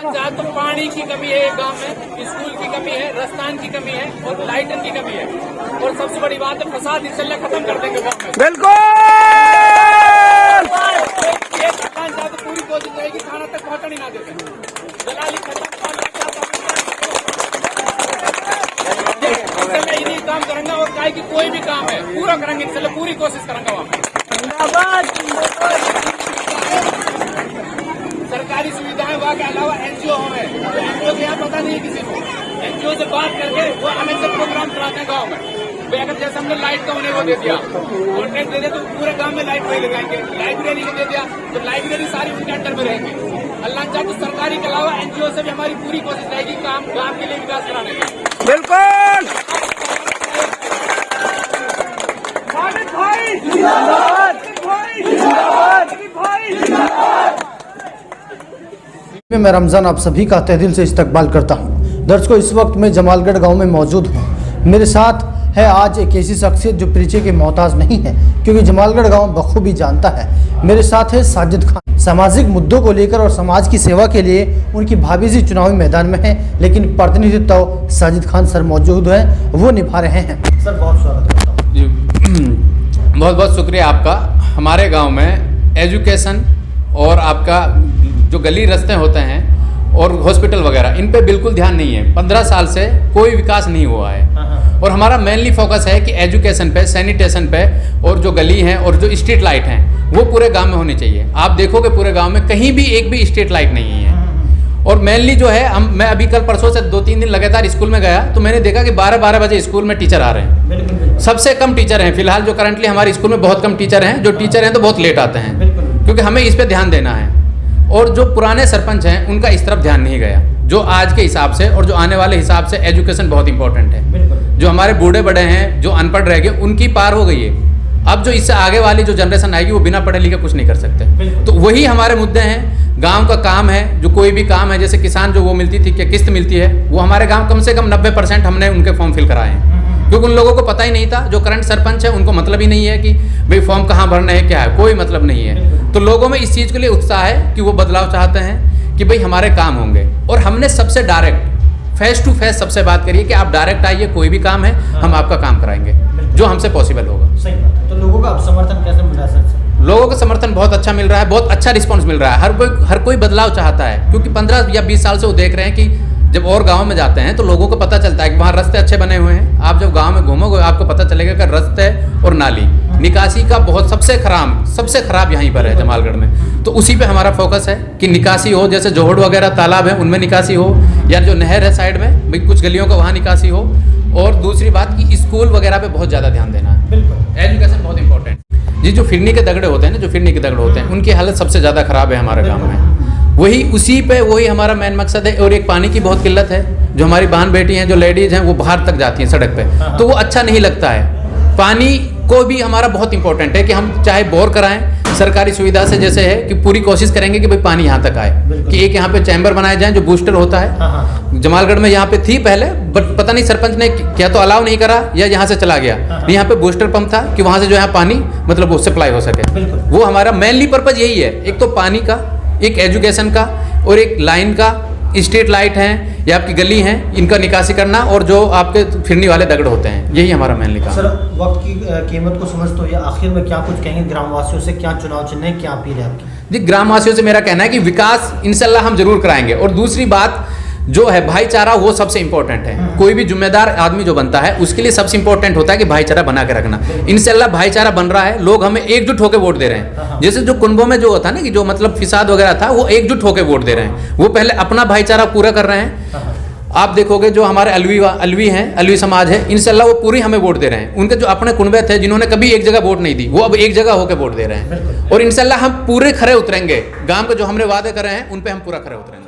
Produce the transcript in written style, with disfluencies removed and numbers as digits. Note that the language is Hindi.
जहाँ तो पानी की कमी है गांव में, स्कूल की कमी है, रास्तान की कमी है और लाइटन की कमी है। और सबसे बड़ी बात है फसाद इंशाल्लाह खत्म कर देंगे गांव में। बिल्कुल तो पूरी कोशिश रहेगी थाना तक पहुंचने ना देते, दलाली खत्म। इन्हीं काम करेंगे और काय की कोई भी काम है पूरा करेंगे इंशाल्लाह, पूरी कोशिश करेंगे वहाँ पे। सरकारी सुविधाएं वहाँ के अलावा एनजीओ है, तो एनजीओ के यहाँ पता नहीं है किसी को। एनजीओ से बात करके वो अलग से प्रोग्राम चलाते हैं गाँव में। भाई अगर जैसे हमने लाइट का उन्हें वो दे दिया, कॉन्ट्रैक्ट दे दिया, तो पूरे गांव में लाइट वही लगाएंगे। लाइब्रेरी को दे दिया तो लाइब्रेरी सारी उनके अंडर में रहेगी। अल्लाह चाहे तो सरकारी के अलावा एनजीओ से भी हमारी पूरी कोशिश रहेगी काम गांव के लिए विकास कराने की। बिल्कुल मैं रमज़ान आप सभी का तहे दिल से इस्तकबाल करता हूँ। दर्शकों, इस वक्त मैं जमालगढ़ गांव में मौजूद हूँ। मेरे साथ है आज एक ऐसी शख्सियत जो परिचय के मोहताज नहीं है, क्योंकि जमालगढ़ गांव बखूबी जानता है। मेरे साथ है साजिद खान। सामाजिक मुद्दों को लेकर और समाज की सेवा के लिए उनकी भाभी जी चुनावी मैदान में है, लेकिन प्रतिनिधित्व तो साजिद खान सर मौजूद हैं, वो निभा रहे हैं। सर बहुत स्वागत करता हूँ जी। बहुत बहुत शुक्रिया आपका। हमारे गांव में एजुकेशन और आपका जो गली रास्ते होते हैं और हॉस्पिटल वगैरह, इन पे बिल्कुल ध्यान नहीं है। 15 साल से कोई विकास नहीं हुआ है। और हमारा मेनली फोकस है कि एजुकेशन पे, सैनिटेशन पे, और जो गली हैं और जो स्ट्रीट लाइट हैं वो पूरे गांव में होनी चाहिए। आप देखोगे पूरे गांव में कहीं भी एक भी स्ट्रीट लाइट नहीं है। और मेनली जो है मैं अभी कल परसों से 2-3 दिन लगातार स्कूल में गया तो मैंने देखा कि 12-12 बजे स्कूल में टीचर आ रहे हैं। सबसे कम टीचर हैं फिलहाल जो करंटली हमारे स्कूल में, बहुत कम टीचर हैं। जो टीचर हैं तो बहुत लेट आते हैं, क्योंकि हमें इस पर ध्यान देना है। और जो पुराने सरपंच हैं उनका इस तरफ ध्यान नहीं गया। जो आज के हिसाब से और जो आने वाले हिसाब से एजुकेशन बहुत इंपॉर्टेंट है। जो हमारे बूढ़े बड़े हैं, जो अनपढ़ रह गए, उनकी पार हो गई है। अब जो इससे आगे वाली जो जनरेशन आएगी वो बिना पढ़े लिखे कुछ नहीं कर सकते। तो वही हमारे मुद्दे हैं। गांव का काम है, जो कोई भी काम है, जैसे किसान जो वो मिलती थी, क्या किस्त मिलती है, वो हमारे गांव कम से कम 90% हमने उनके फॉर्म फिल कराए हैं। क्योंकि उन लोगों को पता ही नहीं था। जो करंट सरपंच है उनको मतलब ही नहीं है कि भाई फॉर्म कहाँ भरना है, क्या है, कोई मतलब नहीं है। तो लोगों में इस चीज़ के लिए उत्साह है कि वो बदलाव चाहते हैं कि भाई हमारे काम होंगे। और हमने सबसे डायरेक्ट फेस टू फेस सबसे बात करिए कि आप डायरेक्ट आइए, कोई भी काम है हम आपका काम कराएंगे जो हमसे पॉसिबल होगा। सही बात है। तो लोगों का समर्थन कैसे मिल रहा है सर? लोगों का समर्थन बहुत अच्छा मिल रहा है, बहुत अच्छा रिस्पांस मिल रहा है। हर कोई बदलाव चाहता है, क्योंकि 15 या 20 साल से वो देख रहे हैं कि जब और गांव में जाते हैं तो लोगों को पता चलता है कि वहाँ रास्ते अच्छे बने हुए हैं। आप जब गांव में घूमोगे आपको पता चलेगा कि रास्ते और नाली निकासी का बहुत सबसे खराब यहीं पर है जमालगढ़ में। तो उसी पे हमारा फोकस है कि निकासी हो, जैसे जोहड़ वगैरह तालाब है उनमें निकासी हो, या जो नहर है साइड में भाई कुछ गलियों का वहाँ निकासी हो। और दूसरी बात कि स्कूल वगैरह पे बहुत ज़्यादा ध्यान देना है। बिल्कुल, एजुकेशन बहुत इंपॉर्टेंट। जी, जो फिरनी के दगड़े होते हैं, उनकी हालत सबसे ज़्यादा खराब है हमारे गाँव में। वही हमारा मेन मकसद है। और एक पानी की बहुत किल्लत है। जो हमारी बहन बेटी हैं, जो लेडीज़ हैं, वो बाहर तक जाती हैं सड़क पे, तो वो अच्छा नहीं लगता है। पानी को भी हमारा बहुत इंपॉर्टेंट है कि हम चाहे बोर कराएं सरकारी सुविधा से, जैसे है कि पूरी कोशिश करेंगे कि भाई पानी यहाँ तक आए, कि एक यहाँ पे चैम्बर बनाए जाएं जो बूस्टर होता है। जमालगढ़ में यहाँ पे थी पहले, बट पता नहीं सरपंच ने क्या तो अलाउ नहीं करा या यहाँ से चला गया। यहाँ पे बूस्टर पंप था कि वहाँ से जो है पानी मतलब वो सप्लाई हो सके। वो हमारा मेनली पर्पज यही है, एक तो पानी का, एक एजुकेशन का, और एक लाइन का, स्ट्रीट लाइट हैं या आपकी गली हैं, इनका निकासी करना, और जो आपके फिरनी वाले दगड़ होते हैं, यही हमारा मेनली काम। सर, वक्त की कीमत को समझते हो या आखिर में क्या कुछ कहेंगे ग्रामवासियों से? क्या चुनाव चिन्ह है, क्या अपील है आपकी? जी, ग्रामवासियों से मेरा कहना है कि विकास इंशाल्लाह हम जरूर कराएंगे। और दूसरी बात जो है भाईचारा, वो सबसे इंपॉर्टेंट है। कोई भी जिम्मेदार आदमी जो बनता है उसके लिए सबसे इंपॉर्टेंट होता है कि भाईचारा बना के रखना। इंशाल्लाह भाईचारा बन रहा है, लोग हमें एकजुट होकर वोट दे रहे हैं। जैसे जो कुनबों में जो होता है ना कि जो मतलब फिसाद वगैरह था, वो एकजुट होकर वोट दे रहे हैं। वो पहले अपना भाईचारा पूरा कर रहे हैं। आप देखोगे जो हमारे अलवी हैं, अलवी समाज है, इंशाल्लाह वो पूरी हमें वोट दे रहे हैं। उनके जो अपने कुनबे थे जिन्होंने कभी एक जगह वोट नहीं दी, वो अब एक जगह होकर वोट दे रहे हैं। और इंशाल्लाह हम पूरे खरे उतरेंगे। गांव के जो हमने वादे कर रहे हैं उन पे हम पूरा खरे उतरेंगे।